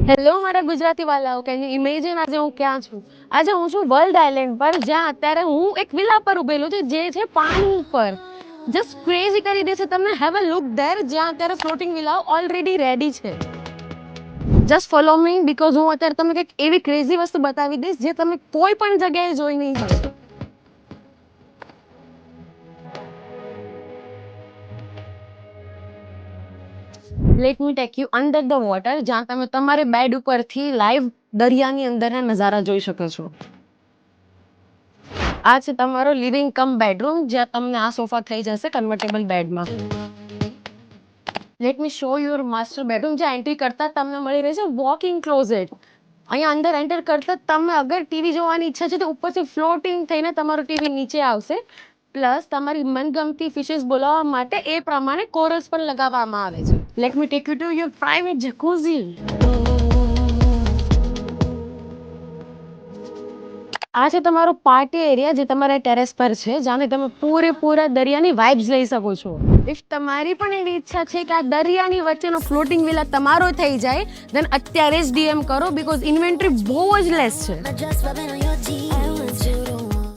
Hello મારા ગુજરાતી વાલાઓ, કે imagine આજે હું ક્યાં છું. આજે હું છું વર્લ્ડ આઇલેન્ડ પર, જ્યાં અત્યારે હું એક વિલા પર ઉભેલું છું જે છે પાણી ઉપર. જસ્ટ ક્રેઝી કરી દેશે તમને. હેવ અ લુક ધેર, જ્યાં અત્યારે ફ્લોટિંગ વિલાઓ ઓલરેડી રેડી છે. જસ્ટ ફોલો મી, બીકોઝ હું અત્યારે તમને કંઈક એવી ક્રેઝી વસ્તુ બતાવી દઈશ જે તમે કોઈ પણ જગ્યાએ જોઈ નહીં હોય. Late me take you under the water, જ્યાં તમે તમારે બેડ ઉપરથી લાઈવ દરિયાની અંદરના નજારા જોઈ શકો છો. આ છે તમારો લિવિંગ કમ બેડરૂમ, જ્યાં તમને આ સોફા થઈ જશે કન્વર્ટેબલ બેડમાં. Let me show your master bedroom, જ્યાં એન્ટ્રી કરતા તમને મળી રહેશે વોક-ઇન ક્લોઝેટ. અહીંયા અંદર એન્ટર કરતા તમે અગર ટીવી જોવાની ઈચ્છા છે તો ઉપરથી ફ્લોટિંગ થઈને તમારું ટીવી નીચે આવશે. પ્લસ તમારી મનગમતી ફિશિસ બોલાવવા માટે એ પ્રમાણે કોરલ્સ પણ લગાવવામાં આવે છે. Let me take you to your private jacuzzi. આ છે તમારો પાર્ટી એરિયા, જે તમારા ટેરેસ પર છે, જ્યાં તમે પૂરેપૂરા દરિયાની વાઇબ્સ લઈ શકો છો. ઇફ તમારી પણ એવી ઈચ્છા છે કે આ દરિયાની વચ્ચેનો ફ્લોટિંગ વિલા તમારો થઈ જાય, દેન અત્યારે જ ડીએમ કરો, બીકોઝ ઇન્વેન્ટરી બહુ જ લેસ છે.